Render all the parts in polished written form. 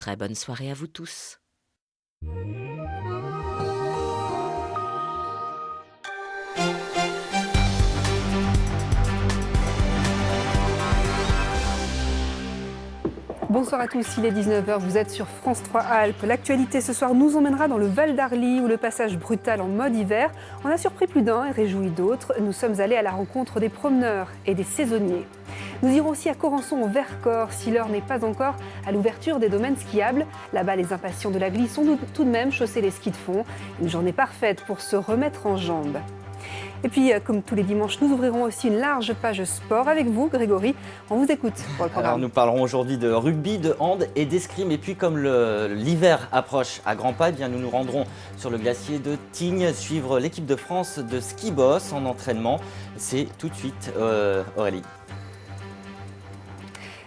Très bonne soirée à vous tous. Bonsoir à tous, il est 19h, vous êtes sur France 3 Alpes. L'actualité ce soir nous emmènera dans le Val d'Arly où le passage brutal en mode hiver en a surpris plus d'un et réjoui d'autres. Nous sommes allés à la rencontre des promeneurs et des saisonniers. Nous irons aussi à Corançon au Vercors si l'heure n'est pas encore à l'ouverture des domaines skiables. Là-bas, les impatients de la glisse ont tout de même chaussé les skis de fond. Une journée parfaite pour se remettre en jambes. Et puis, comme tous les dimanches, nous ouvrirons aussi une large page sport avec vous, Grégory. On vous écoute pour le programme. Alors, nous parlerons aujourd'hui de rugby, de hand et d'escrime. Et puis, comme l'hiver approche à grands pas, eh bien, nous nous rendrons sur le glacier de Tignes, suivre l'équipe de France de ski boss en entraînement. C'est tout de suite, Aurélie.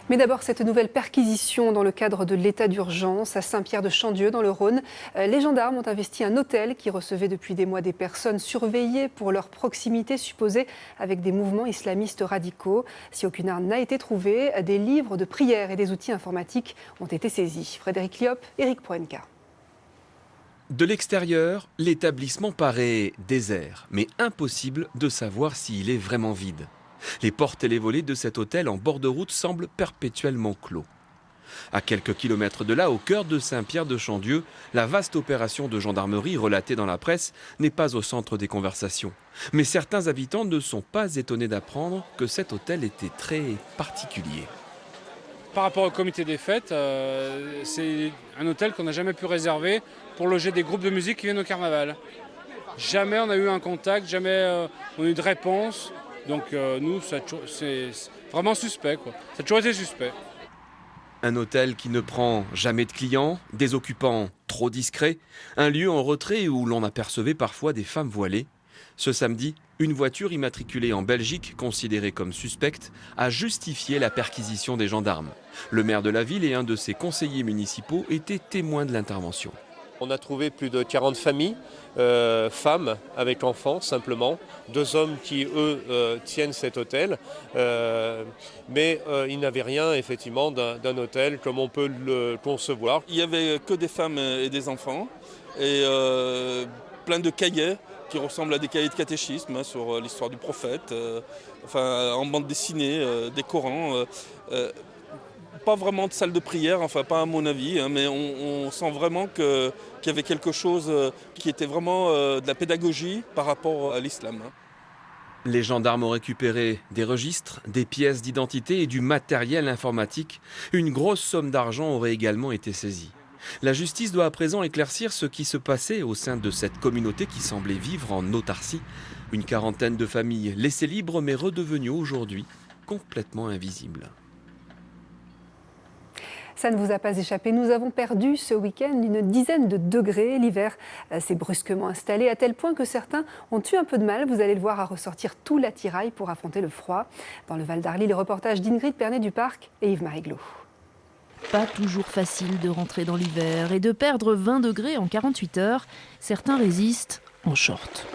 Mais d'abord, cette nouvelle perquisition dans le cadre de l'état d'urgence à Saint-Pierre-de-Chandieu dans le Rhône. Les gendarmes ont investi un hôtel qui recevait depuis des mois des personnes surveillées pour leur proximité supposée avec des mouvements islamistes radicaux. Si aucune arme n'a été trouvée, des livres de prières et des outils informatiques ont été saisis. Frédéric Liop, Éric Proenca. De l'extérieur, l'établissement paraît désert, mais impossible de savoir s'il est vraiment vide. Les portes et les volets de cet hôtel en bord de route semblent perpétuellement clos. À quelques kilomètres de là, au cœur de Saint-Pierre-de-Chandieu, la vaste opération de gendarmerie relatée dans la presse n'est pas au centre des conversations. Mais certains habitants ne sont pas étonnés d'apprendre que cet hôtel était très particulier. Par rapport au comité des fêtes, c'est un hôtel qu'on n'a jamais pu réserver pour loger des groupes de musique qui viennent au carnaval. Jamais on a eu un contact, jamais on a eu de réponse. Donc nous, c'est vraiment suspect, quoi. Ça a toujours été suspect. Un hôtel qui ne prend jamais de clients, des occupants trop discrets, un lieu en retrait où l'on apercevait parfois des femmes voilées. Ce samedi, une voiture immatriculée en Belgique, considérée comme suspecte, a justifié la perquisition des gendarmes. Le maire de la ville et un de ses conseillers municipaux étaient témoins de l'intervention. On a trouvé plus de 40 familles, femmes avec enfants simplement, 2 hommes qui eux tiennent cet hôtel, mais ils n'avaient rien effectivement d'un hôtel comme on peut le concevoir. Il n'y avait que des femmes et des enfants et plein de cahiers qui ressemblent à des cahiers de catéchisme sur l'histoire du prophète, en bande dessinée, des Corans. Pas vraiment de salle de prière, enfin pas à mon avis, hein, mais on sent vraiment qu'il y avait quelque chose qui était vraiment de la pédagogie par rapport à l'islam. Hein. Les gendarmes ont récupéré des registres, des pièces d'identité et du matériel informatique. Une grosse somme d'argent aurait également été saisie. La justice doit à présent éclaircir ce qui se passait au sein de cette communauté qui semblait vivre en autarcie. Une quarantaine de familles laissées libres mais redevenues aujourd'hui complètement invisibles. Ça ne vous a pas échappé, nous avons perdu ce week-end une dizaine de degrés. L'hiver s'est brusquement installé à tel point que certains ont eu un peu de mal, vous allez le voir, à ressortir tout l'attirail pour affronter le froid. Dans le Val d'Arly, les reportages d'Ingrid Pernet-Duparc et Yves-Marie Glo. Pas toujours facile de rentrer dans l'hiver et de perdre 20 degrés en 48 heures. Certains résistent en short.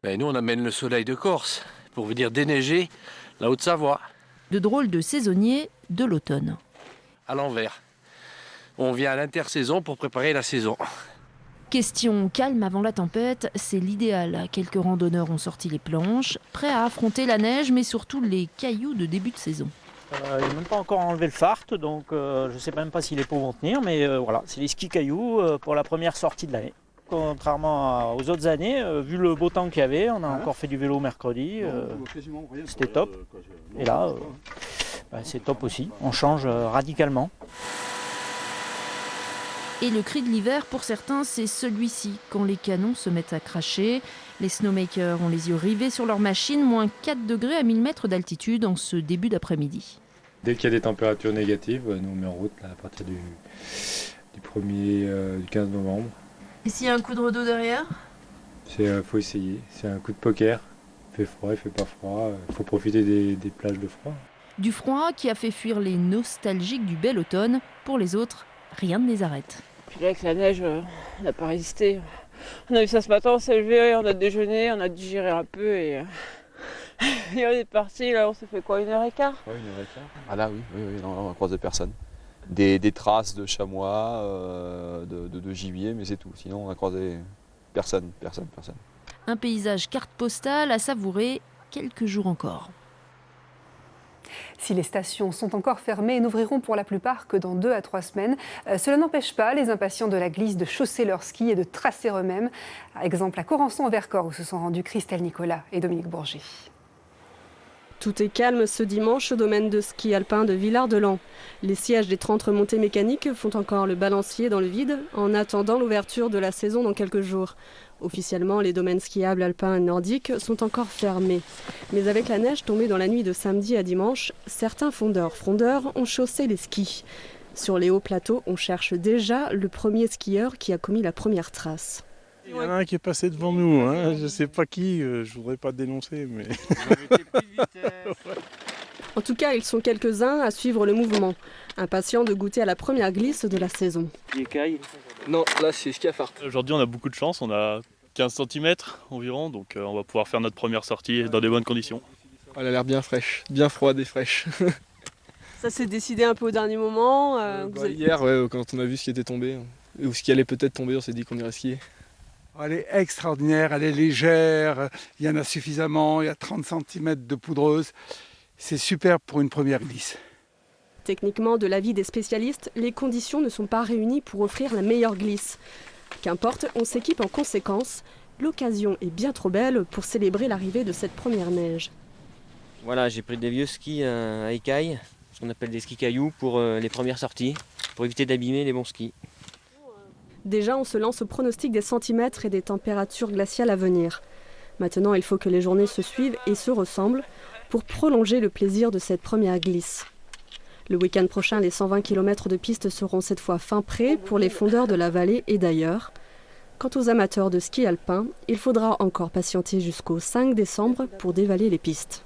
Nous, on amène le soleil de Corse pour venir déneiger la Haute-Savoie. De drôles de saisonniers de l'automne. À l'envers. On vient à l'intersaison pour préparer la saison. Question calme avant la tempête, c'est l'idéal. Quelques randonneurs ont sorti les planches, prêts à affronter la neige, mais surtout les cailloux de début de saison. Il n'a même pas encore enlevé le fart, donc je ne sais même pas si les pots vont tenir, mais voilà, c'est les skis cailloux pour la première sortie de l'année. Contrairement aux autres années, vu le beau temps qu'il y avait, on a encore fait du vélo mercredi, c'était top. Et là, c'est top aussi, on change radicalement. Et le cri de l'hiver, pour certains, c'est celui-ci, quand les canons se mettent à cracher. Les snowmakers ont les yeux rivés sur leur machine, moins 4 degrés à 1000 mètres d'altitude en ce début d'après-midi. Dès qu'il y a des températures négatives, nous on met en route là, à partir du 15 novembre. Et s'il y a un coup de redoux derrière ? Faut essayer, c'est un coup de poker. Il fait froid, il fait pas froid, il faut profiter des plages de froid. Du froid qui a fait fuir les nostalgiques du bel automne. Pour les autres, rien ne les arrête. Puis là, avec la neige, on n'a pas résisté. On a vu ça ce matin, on s'est levé, on a déjeuné, on a digéré un peu et on est parti. Là, on s'est fait quoi, 1h15 ? Ouais, 1h15. Ah là, oui, on a croisé personne. des traces de chamois, de gibier, mais c'est tout. Sinon, on a croisé personne. Un paysage carte postale à savourer quelques jours encore. Si les stations sont encore fermées et n'ouvriront pour la plupart que dans 2 à 3 semaines, cela n'empêche pas les impatients de la glisse de chausser leurs skis et de tracer eux-mêmes. Exemple à Corançon en Vercors où se sont rendus Christelle Nicolas et Dominique Bourget. Tout est calme ce dimanche au domaine de ski alpin de Villard-de-Lans. Les sièges des 30 remontées mécaniques font encore le balancier dans le vide en attendant l'ouverture de la saison dans quelques jours. Officiellement, les domaines skiables alpins et nordiques sont encore fermés. Mais avec la neige tombée dans la nuit de samedi à dimanche, certains frondeurs ont chaussé les skis. Sur les hauts plateaux, on cherche déjà le premier skieur qui a commis la première trace. Il y en a un qui est passé devant nous, hein. Je ne sais pas qui, je voudrais pas dénoncer, mais... En tout cas, ils sont quelques-uns à suivre le mouvement, impatients de goûter à la première glisse de la saison. Non, là c'est ski à fart. Aujourd'hui on a beaucoup de chance, on a 15 cm environ, donc on va pouvoir faire notre première sortie dans des bonnes conditions. Elle a l'air bien fraîche, bien froide et fraîche. Ça s'est décidé un peu au dernier moment Hier, quand on a vu ce qui était tombé, ou ce qui allait peut-être tomber, on s'est dit qu'on irait skier. Elle est extraordinaire, elle est légère, il y en a suffisamment, il y a 30 cm de poudreuse. C'est super pour une première glisse. Techniquement, de l'avis des spécialistes, les conditions ne sont pas réunies pour offrir la meilleure glisse. Qu'importe, on s'équipe en conséquence. L'occasion est bien trop belle pour célébrer l'arrivée de cette première neige. Voilà, j'ai pris des vieux skis à écailles, ce qu'on appelle des skis cailloux pour les premières sorties, pour éviter d'abîmer les bons skis. Déjà, on se lance au pronostic des centimètres et des températures glaciales à venir. Maintenant, il faut que les journées se suivent et se ressemblent pour prolonger le plaisir de cette première glisse. Le week-end prochain, les 120 km de piste seront cette fois fin prêts pour les fondeurs de la vallée et d'ailleurs. Quant aux amateurs de ski alpin, il faudra encore patienter jusqu'au 5 décembre pour dévaler les pistes.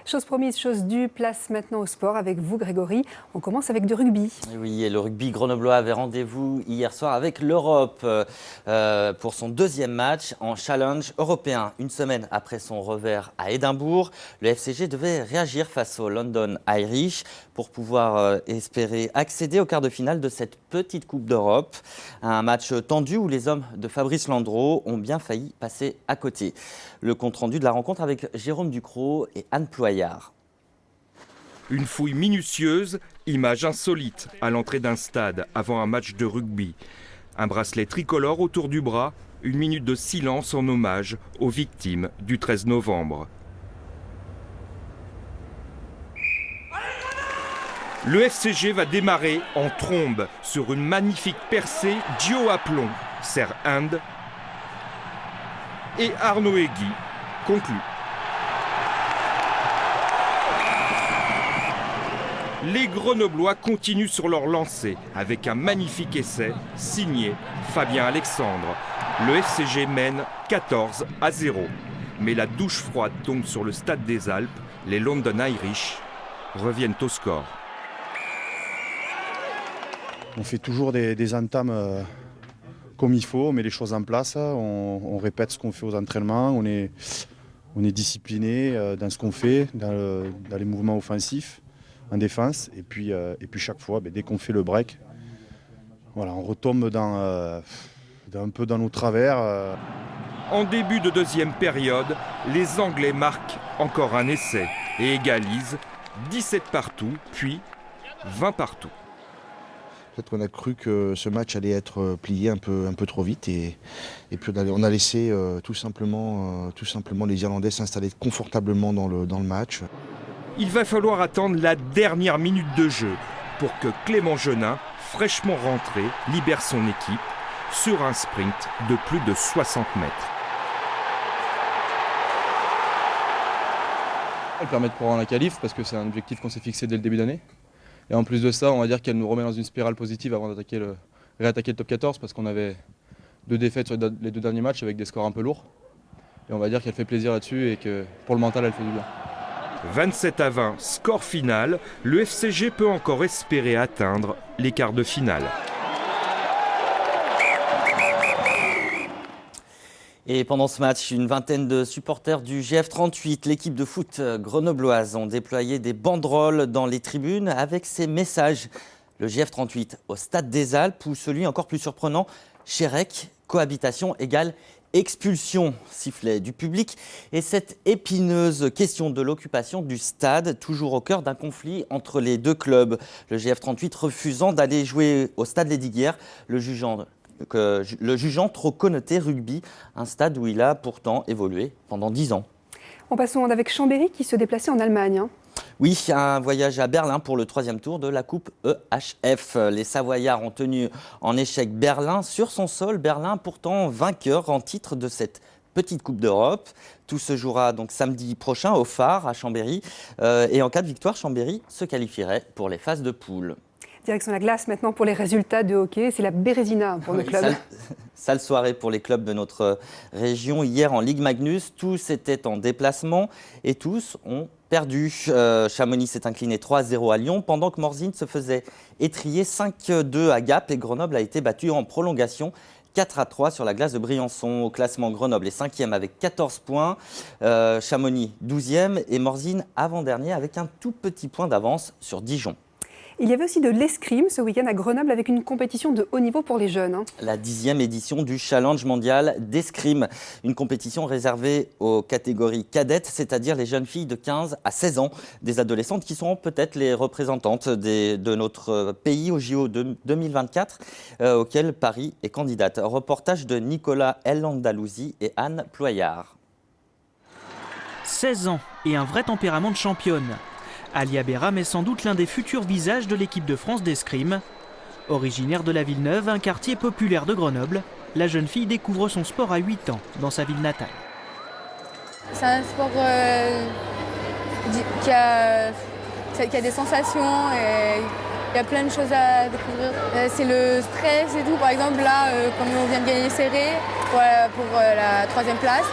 Chose promise, chose due, place maintenant au sport avec vous Grégory. On commence avec du rugby. Oui, et le rugby grenoblois avait rendez-vous hier soir avec l'Europe pour son 2e match en challenge européen. Une semaine après son revers à Édimbourg, le FCG devait réagir face au London Irish pour pouvoir espérer accéder au quart de finale de cette petite Coupe d'Europe. Un match tendu où les hommes de Fabrice Landreau ont bien failli passer à côté. Le compte-rendu de la rencontre avec Jérôme Ducrot et Anne Ployard. Une fouille minutieuse, image insolite à l'entrée d'un stade avant un match de rugby. Un bracelet tricolore autour du bras, une minute de silence en hommage aux victimes du 13 novembre. Le FCG va démarrer en trombe sur une magnifique percée Gio Aplomb, Serre Inde et Arnaud Egui conclut. Les Grenoblois continuent sur leur lancée avec un magnifique essai signé Fabien Alexandre. Le FCG mène 14-0. Mais la douche froide tombe sur le stade des Alpes. Les London Irish reviennent au score. On fait toujours des entames comme il faut, on met les choses en place, on répète ce qu'on fait aux entraînements, on est discipliné dans ce qu'on fait, dans les mouvements offensifs, en défense, et puis chaque fois, dès qu'on fait le break, voilà, on retombe un peu dans nos travers. En début de deuxième période, les Anglais marquent encore un essai et égalisent 17 partout, puis 20 partout. Peut-être qu'on a cru que ce match allait être plié un peu trop vite et puis on a laissé tout simplement les Irlandais s'installer confortablement dans le match. Il va falloir attendre la dernière minute de jeu pour que Clément Genin, fraîchement rentré, libère son équipe sur un sprint de plus de 60 mètres. Elle permet de prendre la qualif parce que c'est un objectif qu'on s'est fixé dès le début d'année. Et en plus de ça, on va dire qu'elle nous remet dans une spirale positive avant d'attaquer réattaquer le top 14 parce qu'on avait 2 défaites sur les 2 derniers matchs avec des scores un peu lourds. Et on va dire qu'elle fait plaisir là-dessus et que pour le mental, elle fait du bien. 27-20, score final, le FCG peut encore espérer atteindre les quarts de finale. Et pendant ce match, une vingtaine de supporters du GF38, l'équipe de foot grenobloise, ont déployé des banderoles dans les tribunes avec ces messages. Le GF38 au Stade des Alpes, ou celui encore plus surprenant, Chérec, cohabitation égale expulsion, sifflet du public. Et cette épineuse question de l'occupation du stade, toujours au cœur d'un conflit entre les deux clubs. Le GF38 refusant d'aller jouer au Stade Lesdiguières, le jugeant trop connoté rugby, un stade où il a pourtant évolué pendant 10 ans. On passe au monde avec Chambéry qui se déplaçait en Allemagne. Oui, un voyage à Berlin pour le 3e tour de la Coupe EHF. Les Savoyards ont tenu en échec Berlin sur son sol. Berlin pourtant vainqueur en titre de cette petite Coupe d'Europe. Tout se jouera donc samedi prochain au Phare à Chambéry. Et en cas de victoire, Chambéry se qualifierait pour les phases de poule. Direction la glace maintenant pour les résultats de hockey. C'est la Bérésina pour le club. Sale soirée pour les clubs de notre région. Hier en Ligue Magnus, tous étaient en déplacement et tous ont perdu. Chamonix s'est incliné 3-0 à Lyon pendant que Morzine se faisait étrier 5-2 à Gap et Grenoble a été battu en prolongation 4-3 sur la glace de Briançon. Au classement, Grenoble est 5e avec 14 points, Chamonix 12e et Morzine avant-dernier avec un tout petit point d'avance sur Dijon. Il y avait aussi de l'escrime ce week-end à Grenoble avec une compétition de haut niveau pour les jeunes. La 10e édition du Challenge mondial d'escrime, une compétition réservée aux catégories cadettes, c'est-à-dire les jeunes filles de 15 à 16 ans, des adolescentes qui seront peut-être les représentantes de notre pays au JO de 2024, auquel Paris est candidate. Reportage de Nicolas El Andalousi et Anne Ployard. 16 ans et un vrai tempérament de championne. Alia Beram est sans doute l'un des futurs visages de l'équipe de France d'escrime. Originaire de la Villeneuve, un quartier populaire de Grenoble, la jeune fille découvre son sport à 8 ans dans sa ville natale. C'est un sport qui a des sensations et il y a plein de choses à découvrir. C'est le stress et tout. Par exemple, là, comme on vient de gagner serré pour la 3e place,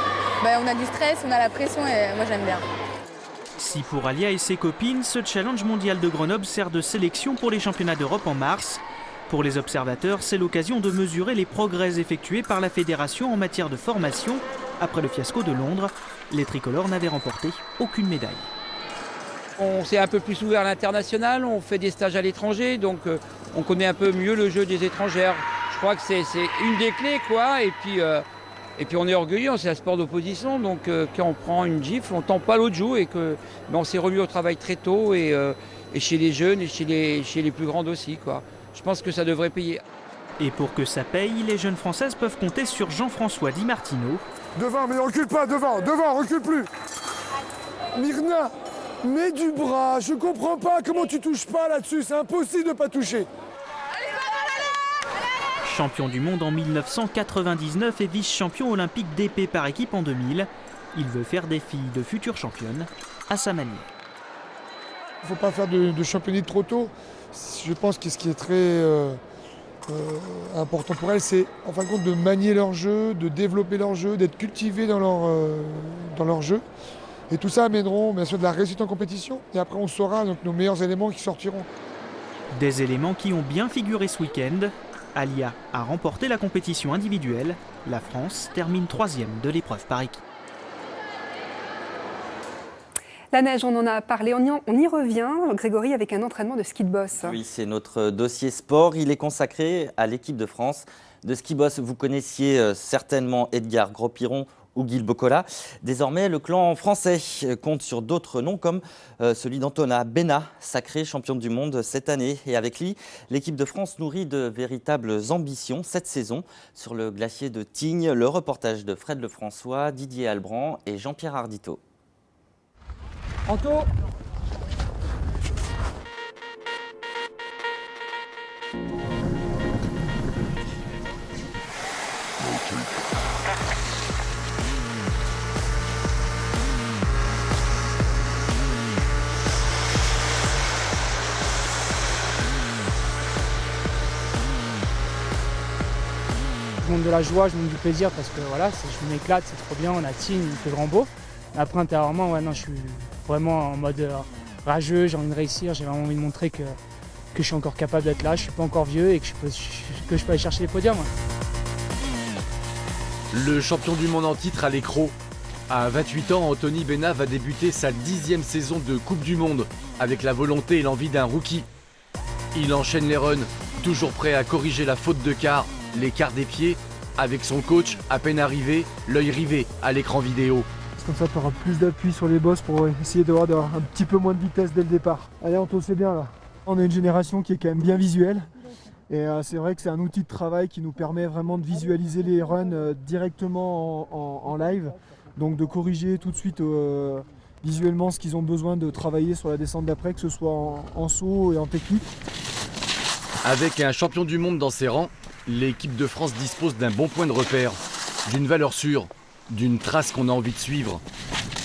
on a du stress, on a la pression et moi j'aime bien. Si pour Alia et ses copines, ce challenge mondial de Grenoble sert de sélection pour les championnats d'Europe en mars. Pour les observateurs, c'est l'occasion de mesurer les progrès effectués par la fédération en matière de formation. Après le fiasco de Londres, les tricolores n'avaient remporté aucune médaille. On s'est un peu plus ouvert à l'international, on fait des stages à l'étranger, donc on connaît un peu mieux le jeu des étrangères. Je crois que c'est une des clés, quoi. Et puis on est orgueilleux, c'est un sport d'opposition, donc quand on prend une gifle, on ne tend pas l'autre joue et on s'est remis au travail très tôt et chez les jeunes et chez les plus grandes aussi, quoi. Je pense que ça devrait payer. Et pour que ça paye, les jeunes françaises peuvent compter sur Jean-François Di Martino. Devant, mais ne recule pas, devant, recule plus. Myrna, mets du bras, je comprends pas comment tu touches pas là-dessus, c'est impossible de pas toucher. Champion du monde en 1999 et vice-champion olympique d'épée par équipe en 2000, il veut faire des filles de futures championnes à sa manière. Il ne faut pas faire de championnet trop tôt. Je pense que ce qui est très important pour elles, c'est en fin de compte de manier leur jeu, de développer leur jeu, d'être cultivées dans leur jeu. Et tout ça amèneront bien sûr de la réussite en compétition. Et après on saura donc nos meilleurs éléments qui sortiront. Des éléments qui ont bien figuré ce week-end. Alia a remporté la compétition individuelle. La France termine 3e de l'épreuve par équipe. La neige, on en a parlé, on y revient, Grégory, avec un entraînement de ski de boss. Oui, c'est notre dossier sport. Il est consacré à l'équipe de France de ski boss. Vous connaissiez certainement Edgar Gros-Piron ou Gil Bocola. Désormais, le clan français compte sur d'autres noms comme celui d'Antonin Bénat, sacré championne du monde cette année. Et avec lui, l'équipe de France nourrit de véritables ambitions cette saison sur le glacier de Tignes. Le reportage de Fred Lefrançois, Didier Albrand et Jean-Pierre Ardito. Anto. Je monte de la joie, je monte du plaisir parce que voilà, je m'éclate, c'est trop bien, on a Tignes, il fait grand beau. Après intérieurement, je suis vraiment en mode rageux, j'ai envie de réussir, j'ai vraiment envie de montrer que je suis encore capable d'être là, je suis pas encore vieux et que je peux aller chercher les podiums. Le champion du monde en titre à l'écrou. À 28 ans, Anthony Bena va débuter sa 10e saison de Coupe du Monde avec la volonté et l'envie d'un rookie. Il enchaîne les runs, toujours prêt à corriger la faute de quart, l'écart des pieds, avec son coach à peine arrivé, l'œil rivé à l'écran vidéo. Comme ça, tu auras plus d'appui sur les bosses pour essayer d'avoir un petit peu moins de vitesse dès le départ. Allez, Anto, c'est bien là. On a une génération qui est quand même bien visuelle. Et c'est vrai que c'est un outil de travail qui nous permet vraiment de visualiser les runs directement en live. Donc de corriger tout de suite visuellement ce qu'ils ont besoin de travailler sur la descente d'après, que ce soit en saut et en technique. Avec un champion du monde dans ses rangs, l'équipe de France dispose d'un bon point de repère, d'une valeur sûre, d'une trace qu'on a envie de suivre.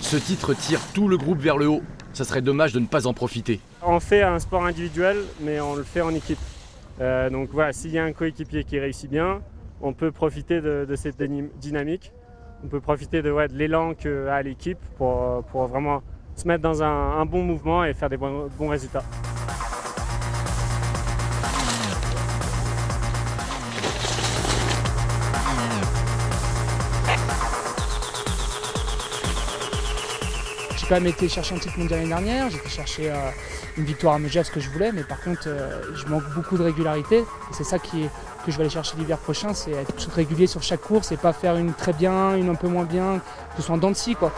Ce titre tire tout le groupe vers le haut. Ça serait dommage de ne pas en profiter. On fait un sport individuel, mais on le fait en équipe. Donc voilà, s'il y a un coéquipier qui réussit bien, on peut profiter de cette dynamique. On peut profiter de l'élan qu'a l'équipe pour vraiment se mettre dans un bon mouvement et faire des bons résultats. J'ai quand même été chercher un titre mondial l'année dernière, j'ai été chercher une victoire à Megève, ce que je voulais, mais par contre je manque beaucoup de régularité. Et c'est ça que je vais aller chercher l'hiver prochain, c'est être régulier sur chaque course et pas faire une très bien, une un peu moins bien, que ce soit en dents de scie, quoi.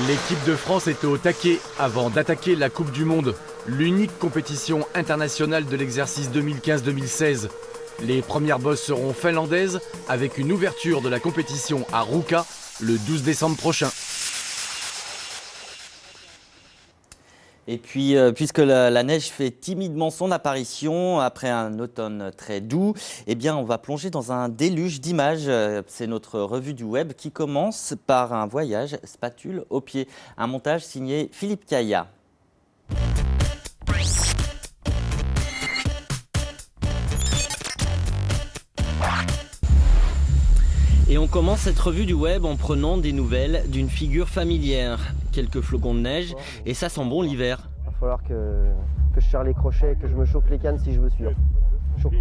L'équipe de France était au taquet avant d'attaquer la Coupe du Monde, l'unique compétition internationale de l'exercice 2015-2016. Les premières bosses seront finlandaises avec une ouverture de la compétition à Ruka le 12 décembre prochain. Et puis, puisque la neige fait timidement son apparition après un automne très doux, eh bien, on va plonger dans un déluge d'images. C'est notre revue du web qui commence par un voyage spatule au pied. Un montage signé Philippe Caillat. Et on commence cette revue du web en prenant des nouvelles d'une figure familière. Quelques flocons de neige et ça sent bon l'hiver. Il va falloir que je serre les crochets et que je me chauffe les cannes si je veux suivre. Chaud.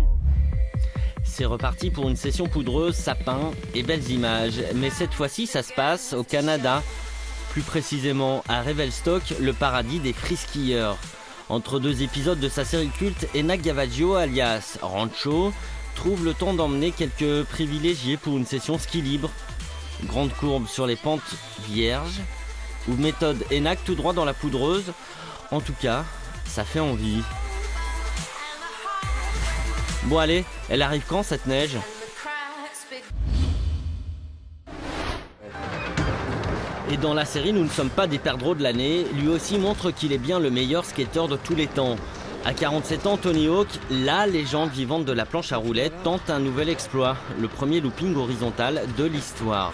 C'est reparti pour une session poudreuse, sapin et belles images. Mais cette fois-ci, ça se passe au Canada. Plus précisément à Revelstoke, le paradis des free-skieurs. Entre deux épisodes de sa série culte, Enak Gavaggio, alias Rancho, trouve le temps d'emmener quelques privilégiés pour une session ski libre. Grande courbe sur les pentes vierges, ou méthode Enak tout droit dans la poudreuse. En tout cas, ça fait envie. Bon allez, elle arrive quand cette neige ? Et dans la série, nous ne sommes pas des perdreaux de l'année. Lui aussi montre qu'il est bien le meilleur skateur de tous les temps. À 47 ans, Tony Hawk, la légende vivante de la planche à roulettes, tente un nouvel exploit, le premier looping horizontal de l'histoire.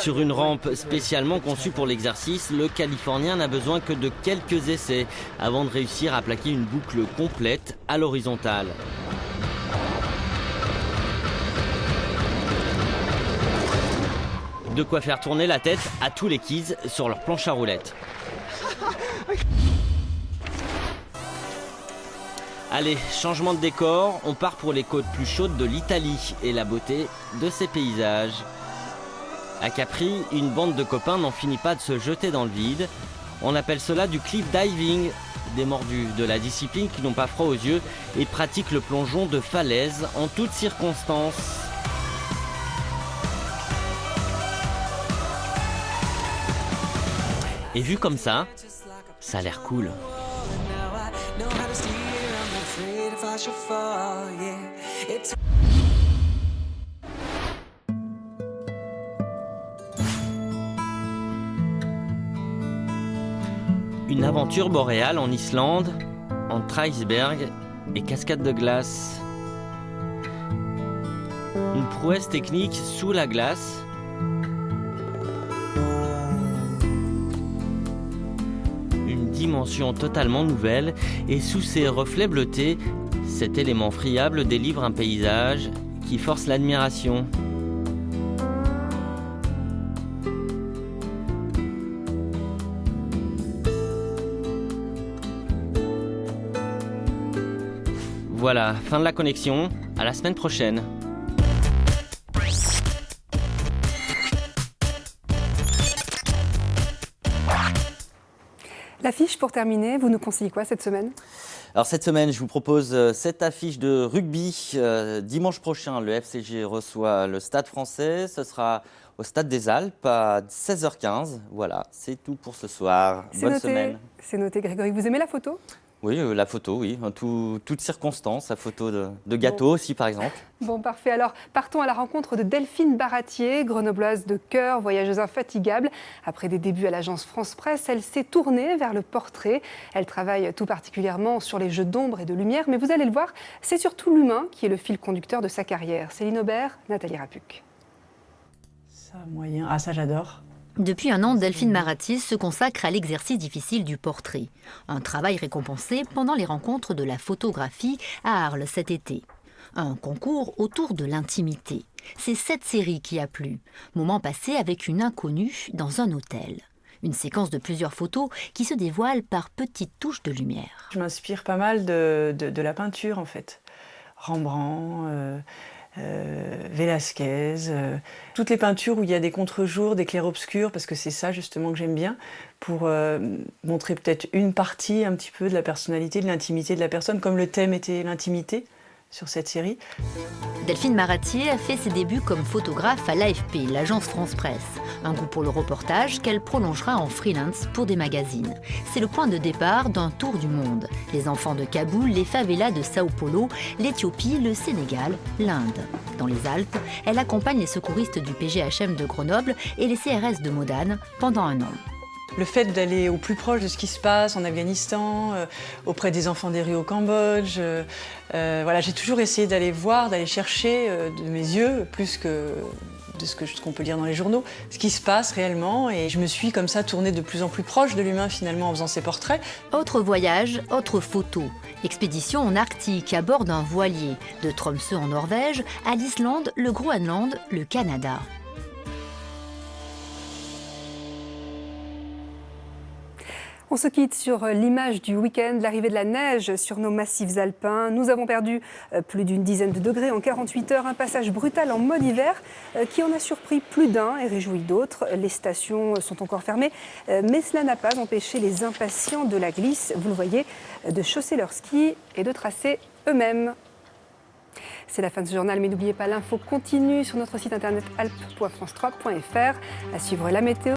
Sur une rampe spécialement conçue pour l'exercice, le Californien n'a besoin que de quelques essais avant de réussir à plaquer une boucle complète à l'horizontale. De quoi faire tourner la tête à tous les kids sur leur planche à roulettes. Allez, changement de décor, on part pour les côtes plus chaudes de l'Italie et la beauté de ses paysages. À Capri, une bande de copains n'en finit pas de se jeter dans le vide. On appelle cela du cliff diving, des mordus de la discipline qui n'ont pas froid aux yeux et pratiquent le plongeon de falaise en toutes circonstances. Et vu comme ça a l'air cool. Une aventure boréale en Islande, entre iceberg et cascade de glace. Une prouesse technique sous la glace. Une dimension totalement nouvelle et sous ses reflets bleutés, cet élément friable délivre un paysage qui force l'admiration. Voilà, fin de la connexion, à la semaine prochaine. L'affiche pour terminer, vous nous conseillez quoi cette semaine ? Alors cette semaine, je vous propose cette affiche de rugby. Dimanche prochain, le FCG reçoit le Stade français. Ce sera au Stade des Alpes à 16h15. Voilà, c'est tout pour ce soir. Bonne semaine. C'est noté, Grégory. Vous aimez la photo ? Oui, la photo, oui. En toutes circonstances. La photo de gâteau aussi, par exemple. Bon, parfait. Alors, partons à la rencontre de Delphine Baratier, grenobloise de cœur, voyageuse infatigable. Après des débuts à l'agence France Presse, elle s'est tournée vers le portrait. Elle travaille tout particulièrement sur les jeux d'ombre et de lumière. Mais vous allez le voir, c'est surtout l'humain qui est le fil conducteur de sa carrière. Céline Aubert, Nathalie Rapuc. Ça, moyen. Ah, ça, j'adore. Depuis un an, Delphine Baratier se consacre à l'exercice difficile du portrait. Un travail récompensé pendant les rencontres de la photographie à Arles cet été. Un concours autour de l'intimité. C'est cette série qui a plu. Moment passé avec une inconnue dans un hôtel. Une séquence de plusieurs photos qui se dévoile par petites touches de lumière. Je m'inspire pas mal de la peinture en fait. Rembrandt, Velázquez, toutes les peintures où il y a des contre-jours, des clairs-obscurs, parce que c'est ça justement que j'aime bien, pour montrer peut-être une partie un petit peu de la personnalité, de l'intimité de la personne, comme le thème était l'intimité sur cette série. Delphine Baratier a fait ses débuts comme photographe à l'AFP, l'agence France Presse. Un goût pour le reportage qu'elle prolongera en freelance pour des magazines. C'est le point de départ d'un tour du monde. Les enfants de Kaboul, les favelas de Sao Paulo, l'Éthiopie, le Sénégal, l'Inde. Dans les Alpes, elle accompagne les secouristes du PGHM de Grenoble et les CRS de Modane pendant un an. Le fait d'aller au plus proche de ce qui se passe en Afghanistan, auprès des enfants des rues au Cambodge, voilà, j'ai toujours essayé d'aller voir, d'aller chercher de mes yeux, plus que de ce qu'on peut lire dans les journaux, ce qui se passe réellement. Et je me suis comme ça tournée de plus en plus proche de l'humain finalement en faisant ces portraits. Autre voyage, autre photo. Expédition en Arctique à bord d'un voilier. De Tromsø en Norvège à l'Islande, le Groenland, le Canada. On se quitte sur l'image du week-end, l'arrivée de la neige sur nos massifs alpins. Nous avons perdu plus d'une dizaine de degrés en 48 heures. Un passage brutal en mode hiver qui en a surpris plus d'un et réjouit d'autres. Les stations sont encore fermées, mais cela n'a pas empêché les impatients de la glisse, vous le voyez, de chausser leurs skis et de tracer eux-mêmes. C'est la fin de ce journal, mais n'oubliez pas, l'info continue sur notre site internet alpes.france3.fr. À suivre la météo.